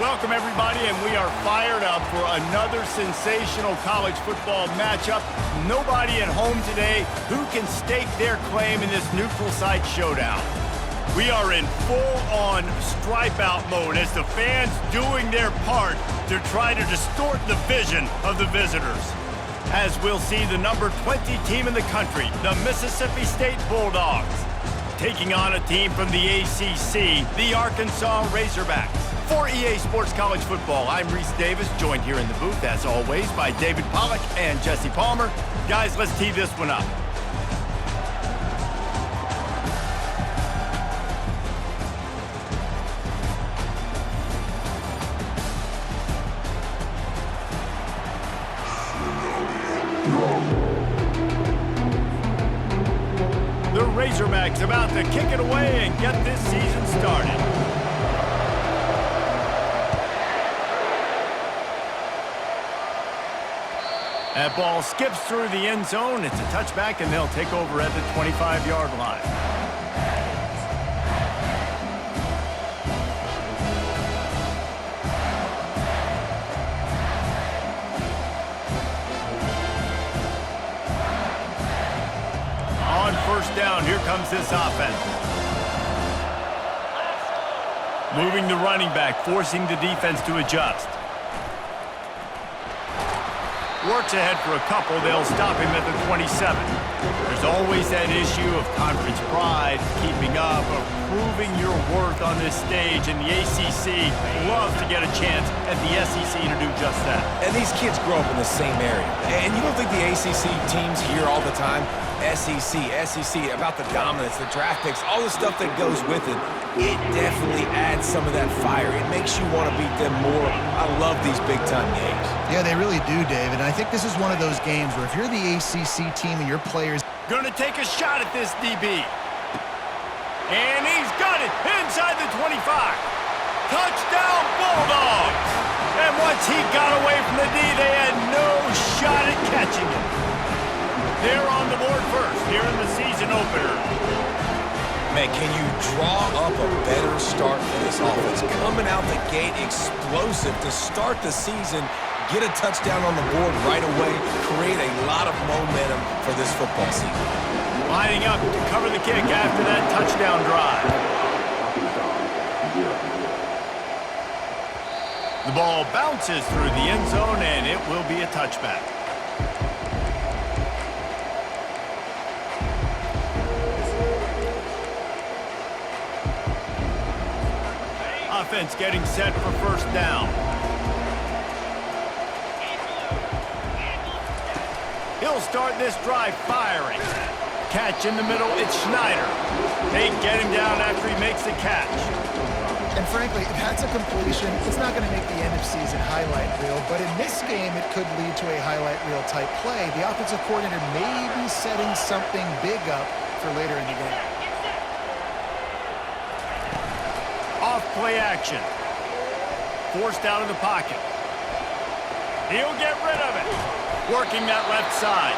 Welcome, everybody, and we are fired up for another sensational college football matchup. Nobody at home today who can stake their claim in this neutral site showdown. We are in full-on stripe-out mode as the fans doing their part to try to distort the vision of the visitors. As we'll see the number 20 team in the country, the Mississippi State Bulldogs, taking on a team from the ACC, the Arkansas Razorbacks. For EA Sports College Football, I'm Reese Davis, joined here in the booth, as always, by David Pollack and Jesse Palmer. Guys, let's tee this one up. The Razorbacks about to kick it away and get this season started. That ball skips through the end zone. It's a touchback, and they'll take over at the 25-yard line. On first down, here comes this offense. Moving the running back, forcing the defense to adjust. Works ahead for a couple. They'll stop him at the 27. There's always that issue of conference pride, keeping up, of proving your worth on this stage, and the ACC loves to get a chance at the SEC to do just that. And these kids grow up in the same area. And you don't think the ACC teams hear all the time, SEC, about the dominance, the draft picks, all the stuff that goes with it. It definitely adds some of that fire. It makes you want to beat them more. I love these big-time games. Yeah, they really do, David. And I think this is one of those games where if you're the ACC team and your players... Gonna take a shot at this DB. And he's got it inside the 25. Touchdown, Bulldogs! And once he got away from the D, they had no shot at catching it. They're on the board first here in the season opener. Man, can you draw up a better start for this offense? Coming out the gate explosive to start the season, get a touchdown on the board right away, create a lot of momentum for this football season. Lining up to cover the kick after that touchdown drive. The ball bounces through the end zone, and it will be a touchback. Offense getting set for first down. He'll start this drive firing. Catch in the middle, it's Schneider. They get him down after he makes the catch. And frankly, if that's a completion, it's not going to make the end-of-season highlight reel, but in this game, it could lead to a highlight reel type play. The offensive coordinator may be setting something big up for later in the game. Off play action. Forced out of the pocket. He'll get rid of it. Working that left side.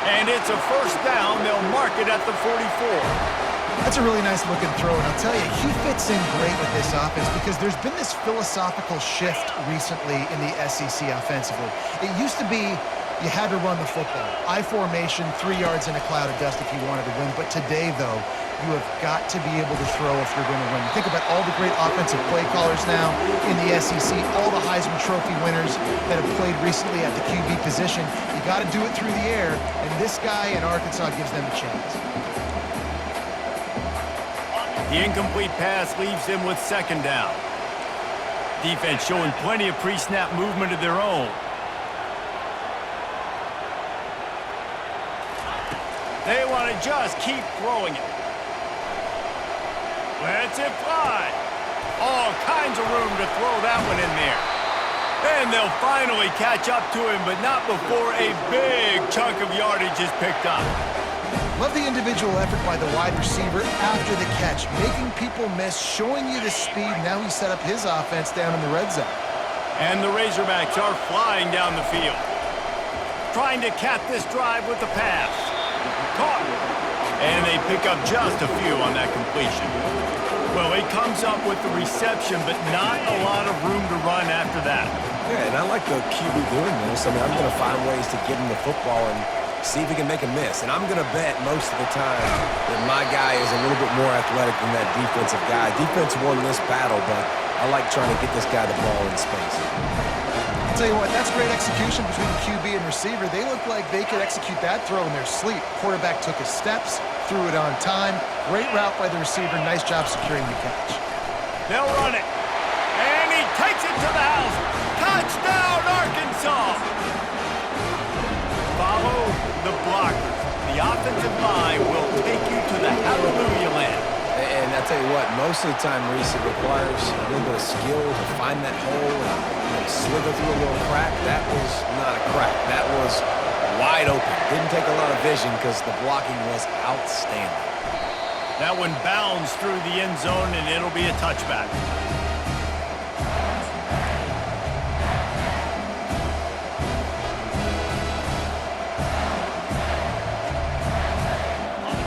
And it's a first down. They'll mark it at the 44. That's a really nice looking throw, and I'll tell you, he fits in great with this offense because there's been this philosophical shift recently in the SEC offensively. It used to be you had to run the football. I formation, 3 yards in a cloud of dust if you wanted to win. But today, though, you have got to be able to throw if you're going to win. You think about all the great offensive play callers now in the SEC, all the Heisman Trophy winners that have played recently at the QB position. You got to do it through the air, and this guy in Arkansas gives them a chance. The incomplete pass leaves them with second down. Defense showing plenty of pre-snap movement of their own. They want to just keep throwing it. Lets it fly. All kinds of room to throw that one in there. And they'll finally catch up to him, but not before a big chunk of yardage is picked up. Love the individual effort by the wide receiver after the catch, making people miss, showing you the speed. Now he set up his offense down in the red zone. And the Razorbacks are flying down the field. Trying to cap this drive with the pass. Caught. And they pick up just a few on that completion. Well, he comes up with the reception, but not a lot of room to run after that. Yeah, and I like the QB doing this. I mean, I'm going to find ways to give him the football and see if he can make a miss. And I'm going to bet most of the time that my guy is a little bit more athletic than that defensive guy. Defense won this battle, but I like trying to get this guy the ball in space. I'll tell you what, that's great execution between QB and receiver. They look like they could execute that throw in their sleep. Quarterback took his steps, threw it on time. Great route by the receiver. Nice job securing the catch. They'll run it. And he takes it to the house. Touchdown, Arkansas! Follow the blockers. The offensive line will take you to the hallelujah land. And I tell you what, most of the time, Reese, it requires a little bit of skill to find that hole and slither through a little crack. That was not a crack. That was wide open. Didn't take a lot of vision because the blocking was outstanding. That one bounds through the end zone, and it'll be a touchback.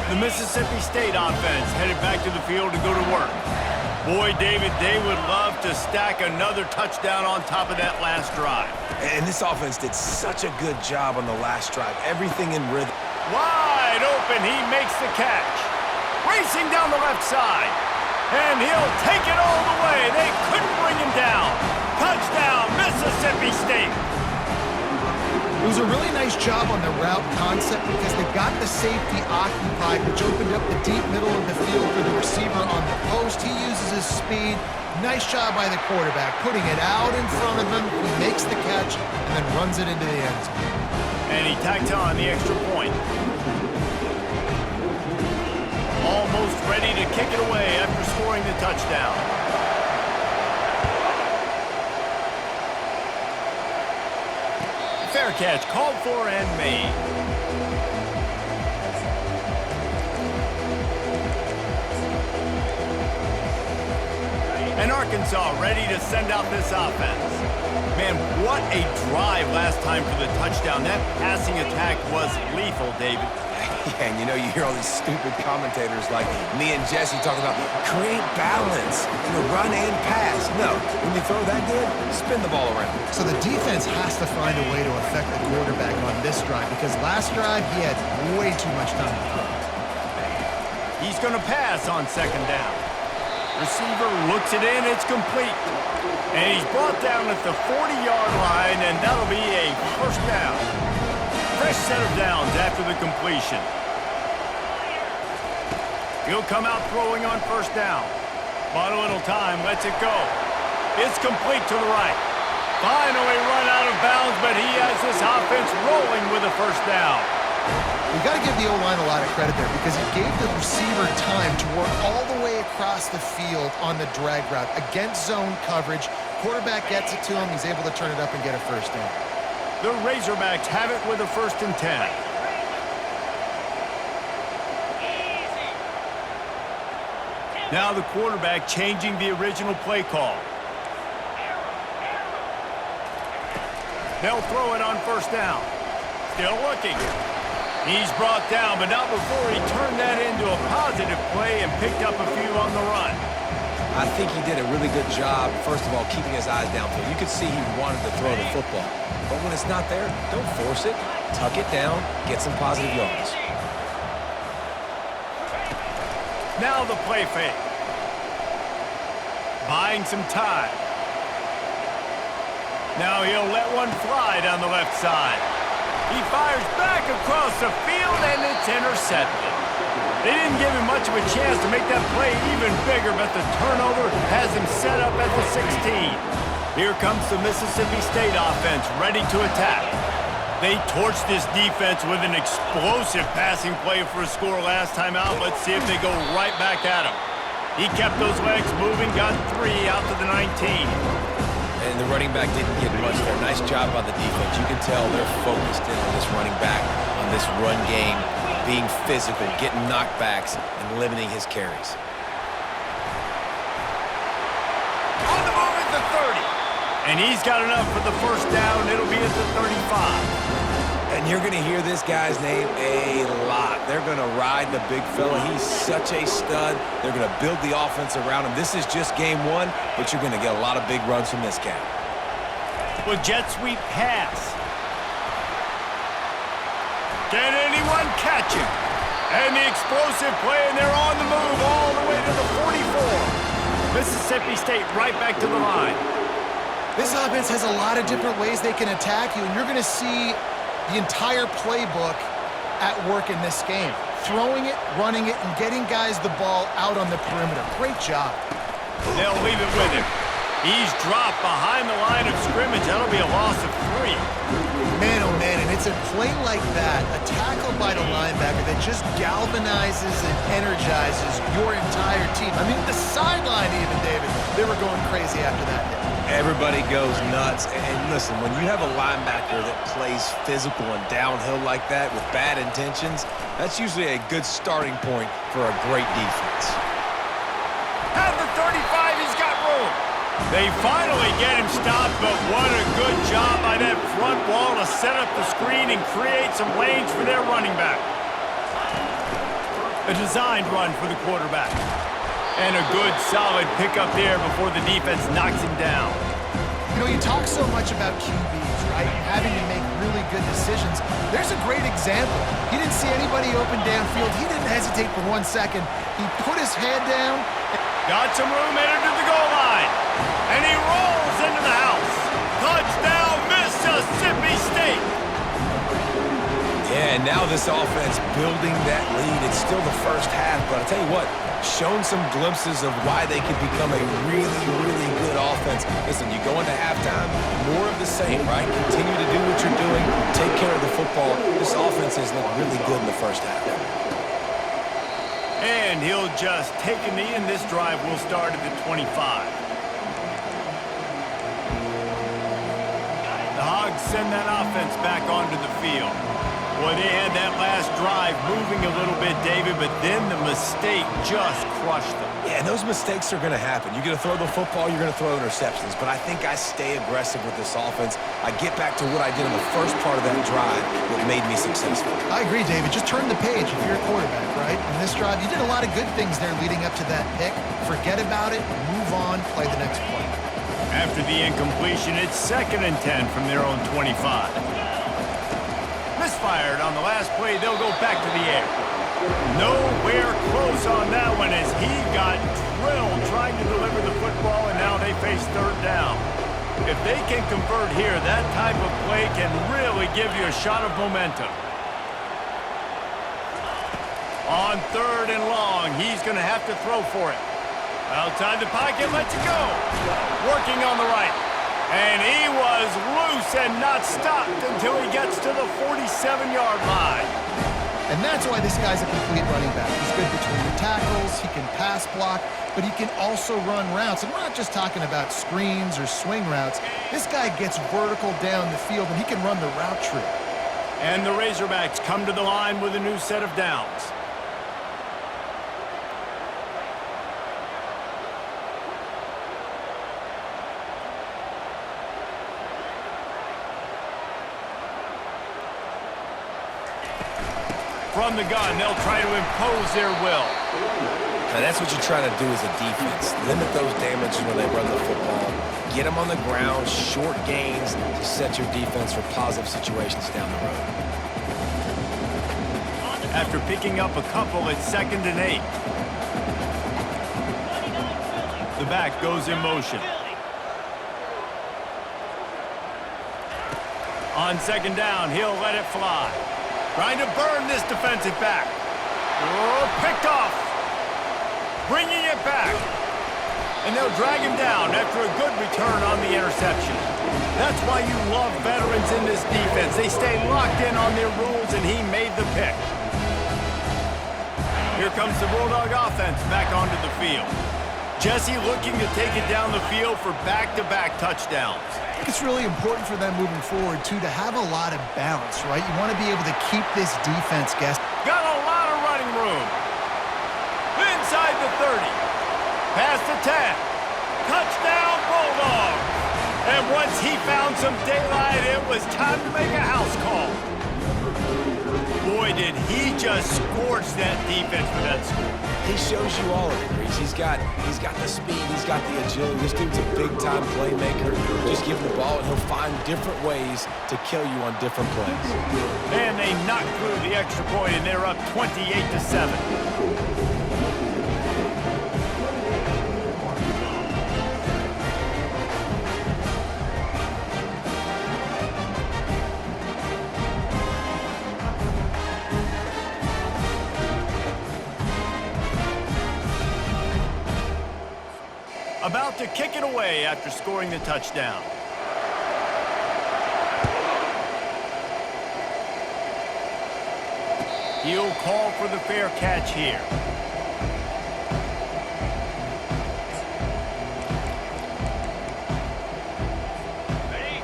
The Mississippi State offense headed back to the field to go to work. Boy, David, they would love to stack another touchdown on top of that last drive. And this offense did such a good job on the last drive. Everything in rhythm. Wide open, he makes the catch. Racing down the left side. And he'll take it all the way. They couldn't bring him down. Touchdown, Mississippi State. It was a really nice job on the route concept because they got the safety occupied, which opened up the deep middle of the field for the receiver on the post. He uses his speed. Nice job by the quarterback, putting it out in front of him. He makes the catch and then runs it into the end zone. And he tacked on the extra point. Almost ready to kick it away after scoring the touchdown. Fair catch, called for and made. And Arkansas ready to send out this offense. Man, what a drive last time for the touchdown. That passing attack was lethal, David. Yeah, and you know, you hear all these stupid commentators like me and Jesse talking about create balance, run and pass. No, when you throw that good, spin the ball around. So the defense has to find a way to affect the quarterback on this drive because last drive he had way too much time to throw. He's going to pass on second down. Receiver looks it in, it's complete. And he's brought down at the 40-yard line, and that'll be a first down. Fresh set of downs after the completion. He'll come out throwing on first down. Bought a little time, lets it go. It's complete to the right. Finally run out of bounds, but he has this offense rolling with a first down. We've got to give the O-line a lot of credit there because it gave the receiver time to work all the way across the field on the drag route against zone coverage. Quarterback gets it to him. He's able to turn it up and get a first down. The Razorbacks have it with a 1st and 10. Now the quarterback changing the original play call. They'll throw it on first down. Still looking. He's brought down, but not before he turned that into a positive play and picked up a few on the run. I think he did a really good job, first of all, keeping his eyes downfield. You could see he wanted to throw the football. But when it's not there, don't force it. Tuck it down, get some positive yards. Now the play fake. Buying some time. Now he'll let one fly down the left side. He fires back across the field, and it's intercepted. They didn't give him much of a chance to make that play even bigger, but the turnover has him set up at the 16. Here comes the Mississippi State offense, ready to attack. They torched this defense with an explosive passing play for a score last time out. Let's see if they go right back at him. He kept those legs moving, got 3 out to the 19. And the running back didn't get much there. Nice job by the defense. You can tell they're focused in on this running back, on this run game, being physical, getting knockbacks, and limiting his carries. On the move at the 30. And he's got enough for the first down. It'll be at the 35. And you're going to hear this guy's name a lot. They're going to ride the big fella. He's such a stud. They're going to build the offense around him. This is just game one, but you're going to get a lot of big runs from this guy. Well, jet sweep pass. Can anyone catch him? And the explosive play, and they're on the move all the way to the 44. Mississippi State right back to the line. This offense has a lot of different ways they can attack you, and you're going to see the entire playbook at work in this game. Throwing it, running it, and getting guys the ball out on the perimeter. Great job. They'll leave it with him. He's dropped behind the line of scrimmage. That'll be a loss of 3. Man, oh man, and it's a play like that, a tackle by the linebacker that just galvanizes and energizes your entire team. I mean, the sideline even, David, they were going crazy after that hit. Everybody goes nuts. And listen, when you have a linebacker that plays physical and downhill like that with bad intentions, that's usually a good starting point for a great defense. At the 35, he's got room. They finally get him stopped, but what a good job by that front wall to set up the screen and create some lanes for their running back. A designed run for the quarterback. And a good, solid pickup there before the defense knocks him down. You know, you talk so much about QBs, right? Having to make really good decisions. There's a great example. He didn't see anybody open downfield. He didn't hesitate for 1 second. He put his head down. Got some room, entered to the goal line. And he rolls into the house. Touchdown, Mississippi State. Yeah, and now this offense building that lead. It's still the first half, but I'll tell you what, shown some glimpses of why they could become a really, really good offense. Listen, you go into halftime, more of the same, right? Continue to do what you're doing, take care of the football. This offense has looked really good in the first half. And he'll just take a knee, and this drive will start at the 25. The Hogs send that offense back onto the field. Boy, they had that last drive moving a little bit, David, but then the mistake just crushed them. Yeah, and those mistakes are going to happen. You're going to throw the football, you're going to throw interceptions, but I think I stay aggressive with this offense. I get back to what I did in the first part of that drive that made me successful. I agree, David. Just turn the page if you're a quarterback, right? In this drive, you did a lot of good things there leading up to that pick. Forget about it, move on, play the next play. After the incompletion, it's 2nd and 10 from their own 25. Misfired on the last play. They'll go back to the air. Nowhere close on that one as he got drilled trying to deliver the football, and now they face 3rd down. If they can convert here, that type of play can really give you a shot of momentum. On 3rd and long, he's going to have to throw for it. Outside the pocket, lets it go. Working on the right. And he was loose and not stopped until he gets to the 47-yard line. And that's why this guy's a complete running back. He's good between the tackles, he can pass block, but he can also run routes. And we're not just talking about screens or swing routes. This guy gets vertical down the field, and he can run the route tree. And the Razorbacks come to the line with a new set of downs. From the gun, they'll try to impose their will. Now that's what you're trying to do as a defense. Limit those damages when they run the football. Get them on the ground, short gains to set your defense for positive situations down the road. After picking up a couple, it's 2nd and 8. The back goes in motion. On 2nd down, he'll let it fly. Trying to burn this defensive back. Oh, picked off. Bringing it back. And they'll drag him down after a good return on the interception. That's why you love veterans in this defense. They stay locked in on their rules, and he made the pick. Here comes the Bulldog offense back onto the field. Jesse looking to take it down the field for back-to-back touchdowns. I think it's really important for them moving forward, too, to have a lot of balance, right? You want to be able to keep this defense guessing. Got a lot of running room. Inside the 30. Past the 10. Touchdown, Bulldogs. And once he found some daylight, it was time to make a house call. Boy, did he just scorch that defense for that score. He shows you all of it, Reese. He's got the speed, he's got the agility. This dude's a big-time playmaker. Just give him the ball, and he'll find different ways to kill you on different plays. And they knocked through the extra point, and they're up 28-7. About to kick it away after scoring the touchdown. He'll call for the fair catch here.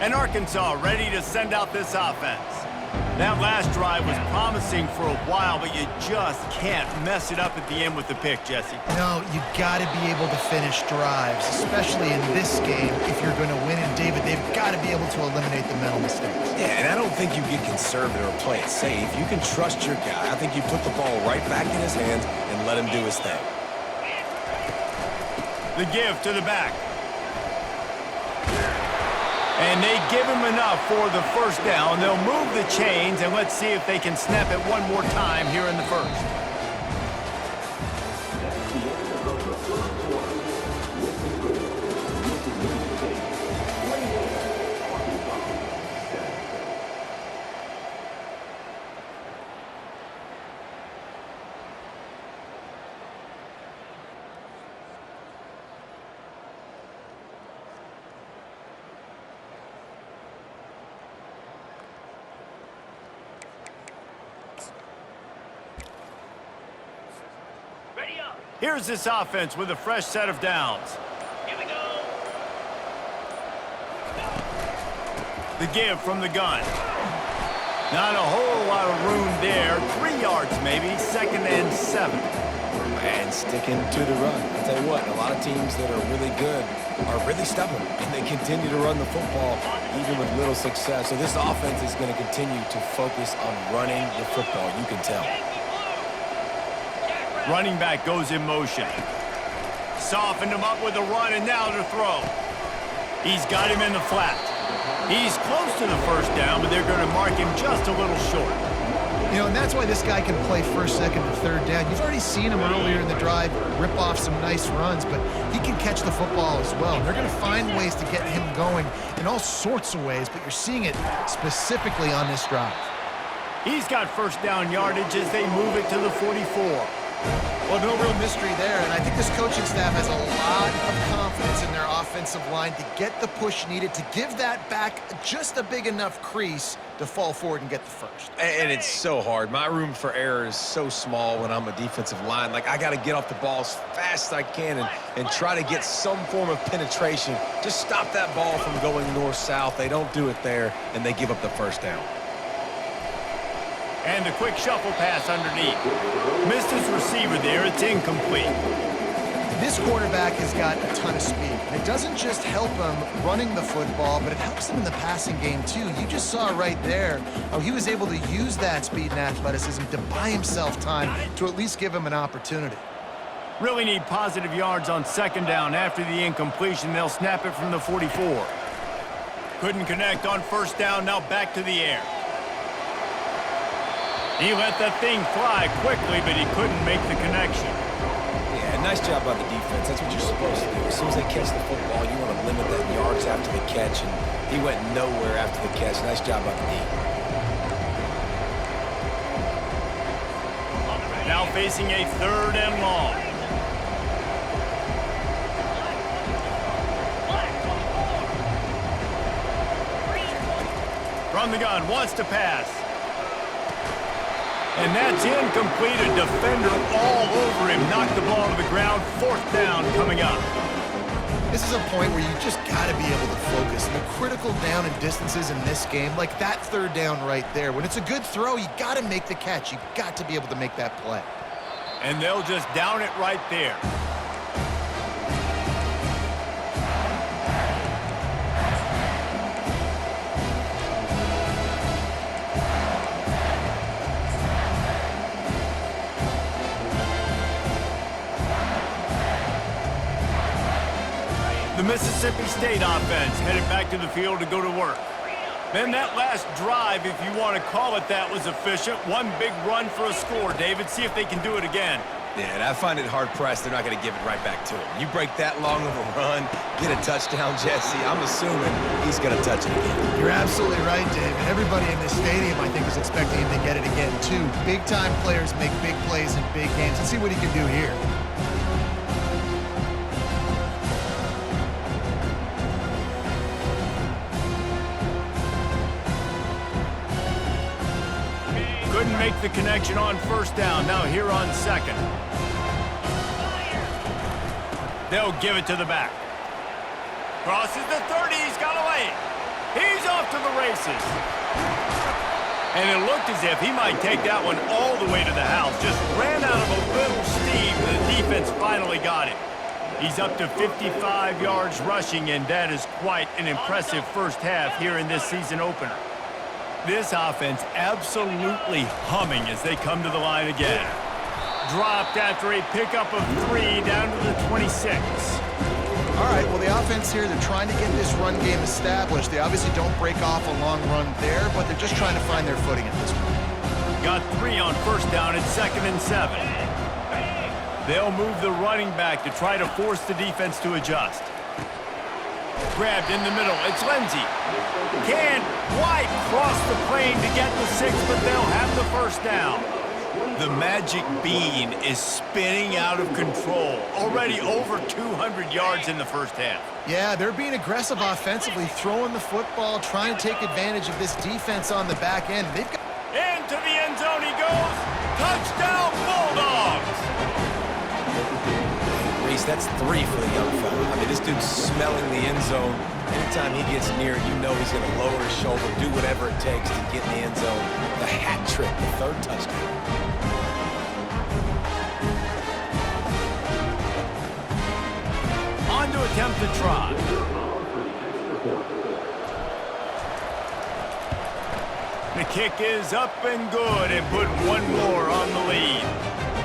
And Arkansas ready to send out this offense. That last drive was promising for a while, but you just can't mess it up at the end with the pick, Jesse. No, you got to be able to finish drives, especially in this game if you're going to win. And David, they've got to be able to eliminate the mental mistakes. Yeah, and I don't think you get conservative or play it safe. You can trust your guy. I think you put the ball right back in his hands and let him do his thing. The give to the back. And they give him enough for the first down. They'll move the chains, and let's see if they can snap it one more time here in the first. Here's this offense with a fresh set of downs. Here we go. The give from the gun. Not a whole lot of room there. 3 yards maybe, 2nd and 7. And sticking to the run. I'll tell you what, a lot of teams that are really good are really stubborn, and they continue to run the football even with little success. So this offense is going to continue to focus on running the football, you can tell. Running back goes in motion. Softened him up with a run, and now to throw. He's got him in the flat. He's close to the first down, but they're going to mark him just a little short. You know, and that's why this guy can play first, second, or third down. You've already seen him earlier in the drive rip off some nice runs, but he can catch the football as well. And they're going to find ways to get him going in all sorts of ways, but you're seeing it specifically on this drive. He's got first down yardage as they move it to the 44. Well, no real mystery there, and I think this coaching staff has a lot of confidence in their offensive line to get the push needed to give that back just a big enough crease to fall forward and get the first. And it's so hard. My room for error is so small when I'm a defensive line. Like, I got to get off the ball as fast as I can and try to get some form of penetration. Just stop that ball from going north-south. They don't do it there, and they give up the first down. And a quick shuffle pass underneath. Missed his receiver there. It's incomplete. This quarterback has got a ton of speed. And it doesn't just help him running the football, but it helps him in the passing game, too. You just saw right there how he was able to use that speed and athleticism to buy himself time to at least give him an opportunity. Really need positive yards on 2nd down. After the incompletion, they'll snap it from the 44. Couldn't connect on 1st down. Now back to the air. He let that thing fly quickly, but he couldn't make the connection. Yeah, nice job by the defense. That's what you're supposed to do. As soon as they catch the football, you want to limit that yards after the catch, and he went nowhere after the catch. Nice job by the D. Now facing a 3rd and long. From the gun, wants to pass. And that's incomplete. A defender all over him. Knocked the ball to the ground. 4th down coming up. This is a point where you just got to be able to focus. And the critical down and distances in this game, like that 3rd down right there, when it's a good throw, you got to make the catch. You got to be able to make that play. And they'll just down it right there. The Mississippi State offense headed back to the field to go to work. Then that last drive, if you want to call it that, was efficient. One big run for a score, David. See if they can do it again. Yeah, and I find it hard-pressed they're not going to give it right back to him. You break that long of a run, get a touchdown, Jesse, I'm assuming he's going to touch it again. You're absolutely right, David. Everybody in this stadium, I think, is expecting him to get it again, too. Big-time players make big plays in big games. Let's see what he can do here. Couldn't make the connection on first down. Now here on second. They'll give it to the back. Crosses the 30. He's got away. He's off to the races. And it looked as if he might take that one all the way to the house. Just ran out of a little steam. The defense finally got it. He's up to 55 yards rushing, and that is quite an impressive first half here in this season opener. This offense absolutely humming as they come to the line again. Dropped after a pickup of 3 down to the 26. All right, well, the offense here, they're trying to get this run game established. They obviously don't break off a long run there, but they're just trying to find their footing at this point. Got 3 on first down and 2nd and 7. They'll move the running back to try to force the defense to adjust. Grabbed in the middle. It's Lindsey. Can't quite cross the plane to get the 6, but they'll have the first down. The magic bean is spinning out of control. Already over 200 yards in the first half. Yeah, they're being aggressive offensively, throwing the football, trying to take advantage of this defense on the back end. They've got... Into the end zone he goes. Touchdown, Bulldogs! Reese, that's 3 for the young fella. I mean, this dude's smelling the end zone. Anytime he gets near it, you know he's going to lower his shoulder, do whatever it takes to get in the end zone. The hat trick, the 3rd touchdown. On to attempt the try. The kick is up and good, and put one more on the lead.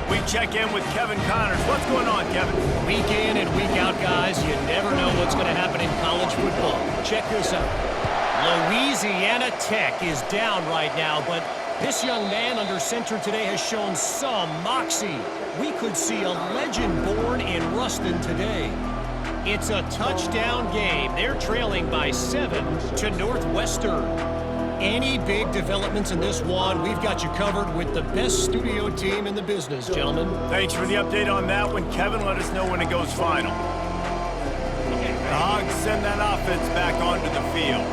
We check in with Kevin Connors. What's going on, Kevin? Week in and week out, guys, you never know what's going to happen in college football. Check this out. Louisiana Tech is down right now, but this young man under center today has shown some moxie. We could see a legend born in Ruston today. It's a touchdown game. They're trailing by 7 to Northwestern. Any big developments in this one, we've got you covered with the best studio team in the business, gentlemen. Thanks for the update on that one, Kevin. Let us know when it goes final. The Hogs send that offense back onto the field.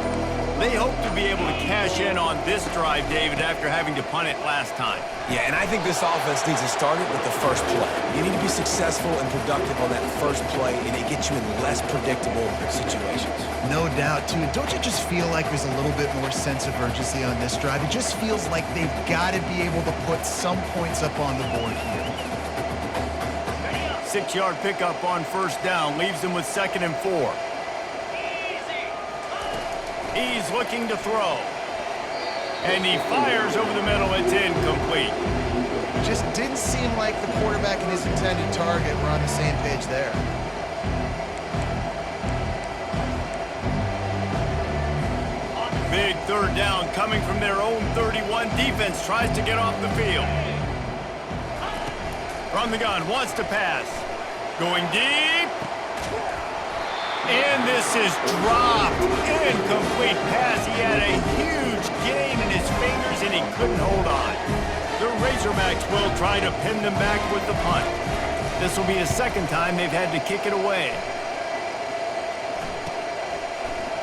They hope to be able to cash in on this drive, David, after having to punt it last time. Yeah, and I think this offense needs to start it with the first play. You need to be successful and productive on that first play, and it gets you in less predictable situations. No doubt, too. Don't you just feel like there's a little bit more sense of urgency on this drive? It just feels like they've got to be able to put some points up on the board here. 6-yard pickup on first down leaves them with 2nd and 4. He's looking to throw. And he fires over the middle. It's incomplete. Just didn't seem like the quarterback and his intended target were on the same page there. Big 3rd down coming from their own 31. Defense tries to get off the field. From the gun, wants to pass. Going deep. And this is dropped. Incomplete pass. He had a huge gain in his fingers, and he couldn't hold on. The Razorbacks will try to pin them back with the punt. This will be the 2nd time they've had to kick it away.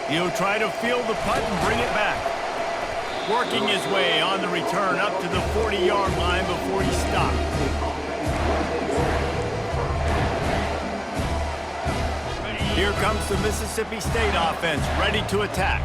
He'll try to field the punt and bring it back. Working his way on the return up to the 40-yard line before he stopped. Here comes the Mississippi State offense, ready to attack.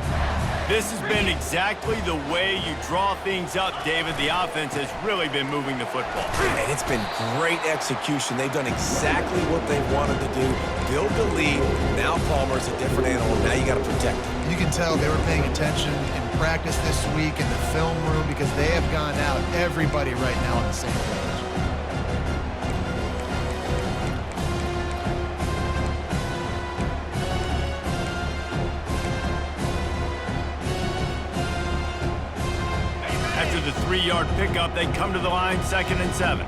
This has been exactly the way you draw things up, David. The offense has really been moving the football. And it's been great execution. They've done exactly what they wanted to do. Build the lead. Now Palmer's a different animal. Now you got to protect him. You can tell they were paying attention in practice this week in the film room because they have gone out, everybody right now on the same page. 3-yard pickup. They come to the line, 2nd and 7.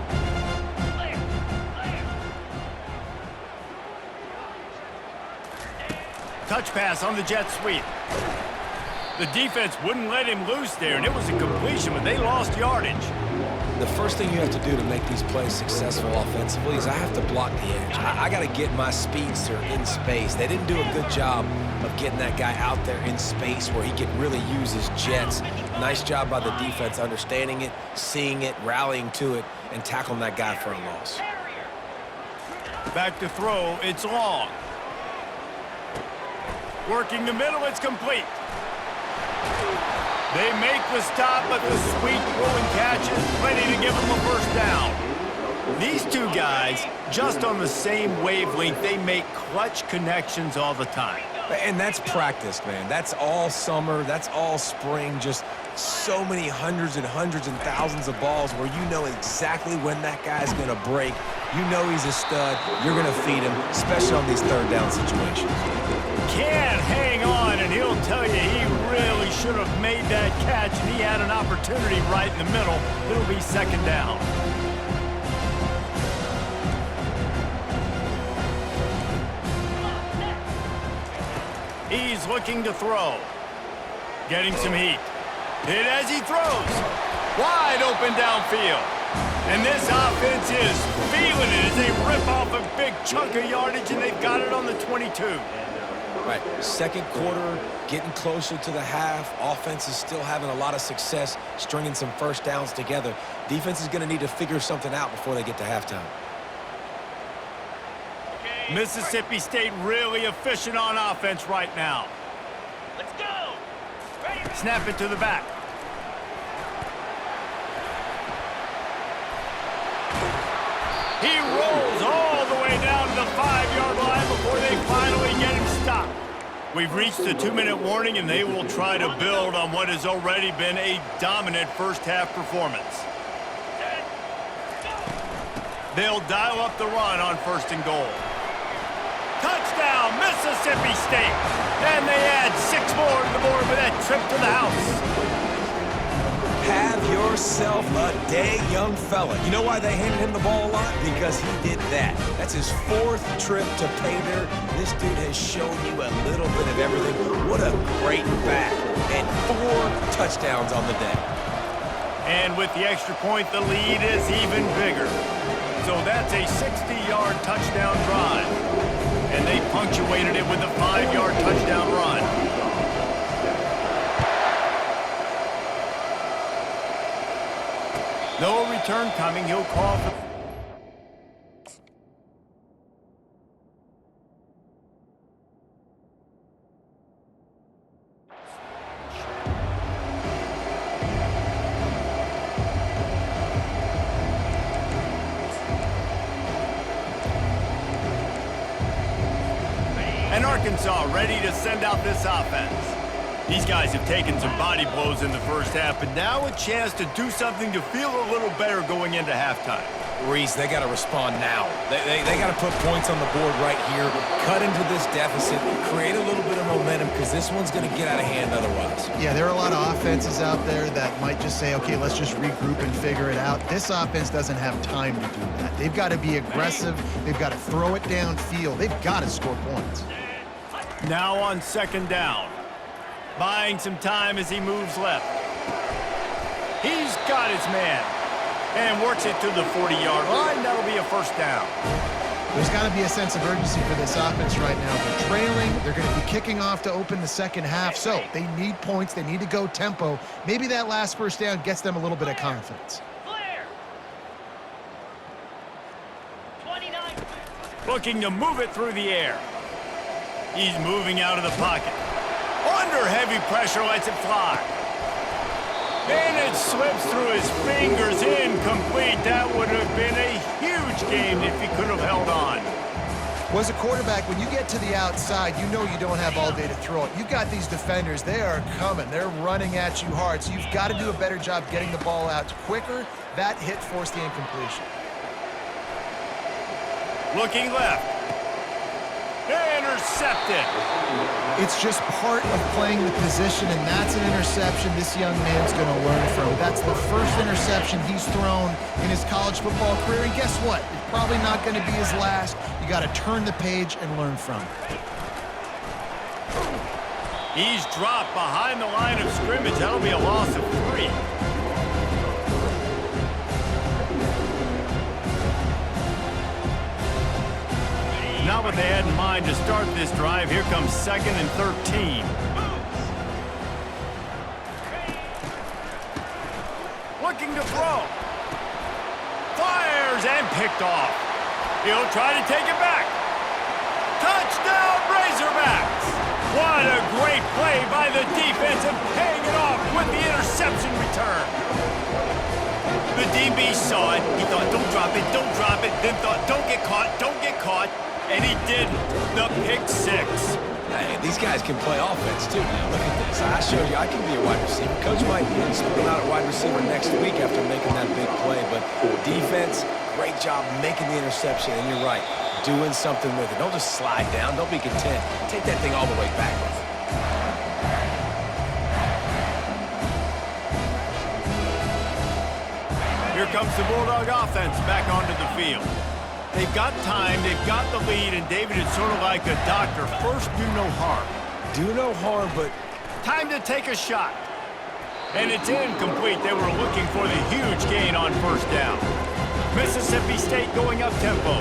Touch pass on the jet sweep. The defense wouldn't let him loose there, and it was a completion, but they lost yardage. The first thing you have to do to make these plays successful offensively is I have to block the edge. I got to get my speedster in space. They didn't do a good job of getting that guy out there in space where he could really use his jets. Nice job by the defense understanding it, seeing it, rallying to it, and tackling that guy for a loss. Back to throw, it's long. Working the middle, it's complete. They make the stop, but the sweet throw and catch is plenty to give them a first down. These two guys, just on the same wavelength, they make clutch connections all the time. And that's practice, man. That's all summer. That's all spring. Just so many hundreds and thousands of balls where you know exactly when that guy's going to break. You know he's a stud. You're going to feed him, especially on these third down situations. Can't hang on, and he'll tell you he really should have made that catch, and he had an opportunity right in the middle. It'll be 2nd down. He's looking to throw. Getting some heat. Hit as he throws. Wide open downfield. And this offense is feeling it as they rip off a big chunk of yardage, and they've got it on the 22. Right, second quarter, getting closer to the half. Offense is still having a lot of success stringing some first downs together. Defense is going to need to figure something out before they get to halftime. Mississippi State really efficient on offense right now. Let's go. Ready. Snap it to the back. He rolls all the way down to the 5-yard line before they finally get him stopped. We've reached the 2-minute warning, and they will try to build on what has already been a dominant first-half performance. They'll dial up the run on 1st and goal. Touchdown, Mississippi State! And they add 6 more to the board with that trip to the house. Have yourself a day, young fella. You know why they handed him the ball a lot? Because he did that. That's his 4th trip to pay dirt. This dude has shown you a little bit of everything. What a great back. And 4 touchdowns on the day. And with the extra point, the lead is even bigger. So that's a 60-yard touchdown drive. And they punctuated it with a 5-yard touchdown run. No return coming. He'll call for... And Arkansas ready to send out this offense. These guys have taken some body blows in the first half, but now a chance to do something to feel a little better going into halftime. Reese, they got to respond now. They got to put points on the board right here, cut into this deficit, create a little bit of momentum, because this one's going to get out of hand otherwise. Yeah, there are a lot of offenses out there that might just say, okay, let's just regroup and figure it out. This offense doesn't have time to do that. They've got to be aggressive. They've got to throw it downfield. They've got to score points. Now on 2nd down. Buying some time as he moves left. He's got his man. And works it to the 40-yard line. That'll be a first down. There's got to be a sense of urgency for this offense right now. They're trailing. They're going to be kicking off to open the second half. So they need points. They need to go tempo. Maybe that last first down gets them a little bit of confidence. Looking to move it through the air. He's moving out of the pocket. Under heavy pressure, lets it fly. And it slips through his fingers, incomplete. That would have been a huge game if he could have held on. Well, as a quarterback, when you get to the outside, you know you don't have all day to throw it. You've got these defenders. They are coming. They're running at you hard. So you've got to do a better job getting the ball out quicker. That hit forced the incompletion. Looking left. intercepted. It's just part of playing the position, and that's an interception this young man's going to learn from. That's the first interception he's thrown in his college football career, and guess what? It's probably not going to be his last. You got to turn the page and learn from it. He's dropped behind the line of scrimmage. That'll be a loss of 3. Not what they had in mind to start this drive. Here comes 2nd and 13. Looking to throw. Fires and picked off. He'll try to take it back. Touchdown, Razorbacks! What a great play by the defense and paying it off with the interception return. The DB saw it. He thought, don't drop it, don't drop it. Then thought, don't get caught, don't get caught. And he didn't. The pick 6. Hey, these guys can play offense, too. Now, look at this. I showed you I can be a wide receiver. Coach might split him out at wide receiver next week after making that big play. But defense, great job making the interception. And you're right, doing something with it. Don't just slide down. Don't be content. Take that thing all the way back with you. Here comes the Bulldog offense back onto the field. They've got time, they've got the lead, and David, it's sort of like a doctor. First, do no harm. Do no harm, but time to take a shot. And it's incomplete. They were looking for the huge gain on 1st down. Mississippi State going up tempo.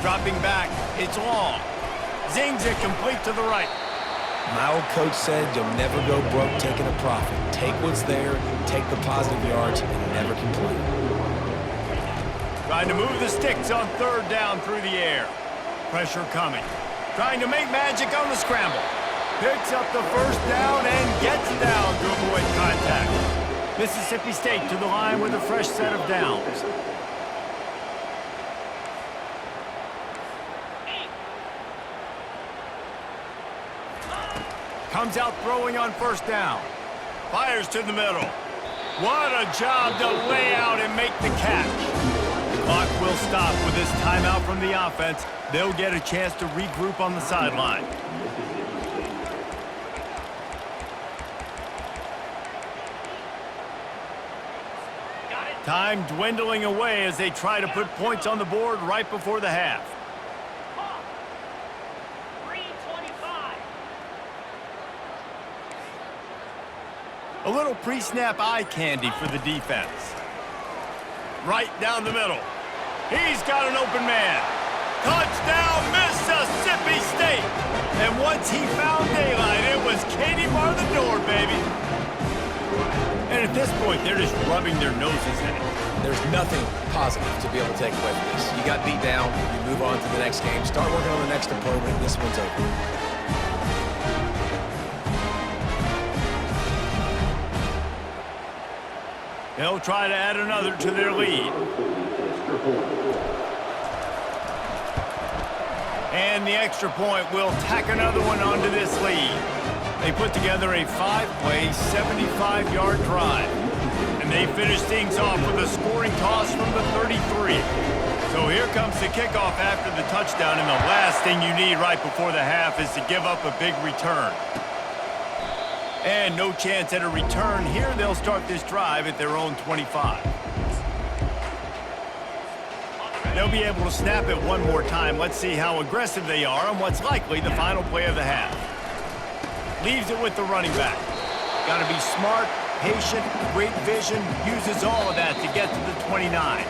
Dropping back, it's long. Zings it complete to the right. my old coach said you'll never go broke taking a profit. Take what's there, take the positive yards, and never complain. Trying to move the sticks on 3rd down through the air. Pressure coming. Trying to make magic on the scramble. Picks up the 1st down and gets down to avoid contact. Mississippi State to the line with a fresh set of downs. Comes out throwing on 1st down. Fires to the middle. What a job to lay out and make the catch. The clock will stop with this timeout from the offense. They'll get a chance to regroup on the sideline. Time dwindling away as they try to put points on the board right before the half. A little pre-snap eye candy for the defense. Right down the middle. He's got an open man. Touchdown, Mississippi State! And once he found daylight, it was Katie bar the door, baby. And at this point, they're just rubbing their noses in it. There's nothing positive to be able to take away from this. You got beat down, you move on to the next game, start working on the next opponent, this one's over. They'll try to add another to their lead. And the extra point will tack another one onto this lead. They put together a 5-play, 75-yard drive. And they finish things off with a scoring toss from the 33. So here comes the kickoff after the touchdown, and the last thing you need right before the half is to give up a big return. And no chance at a return here. They'll start this drive at their own 25. They'll be able to snap it one more time. Let's see how aggressive they are on what's likely the final play of the half. Leaves it with the running back. Got to be smart, patient, great vision. Uses all of that to get to the 29.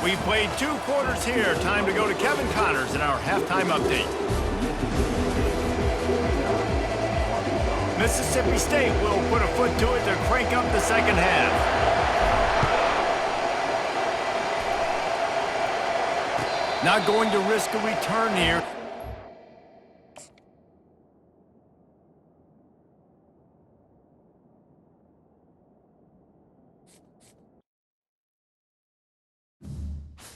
We've played 2 quarters here. Time to go to Kevin Connors in our halftime update. Mississippi State will put a foot to it to crank up the second half. Not going to risk a return here.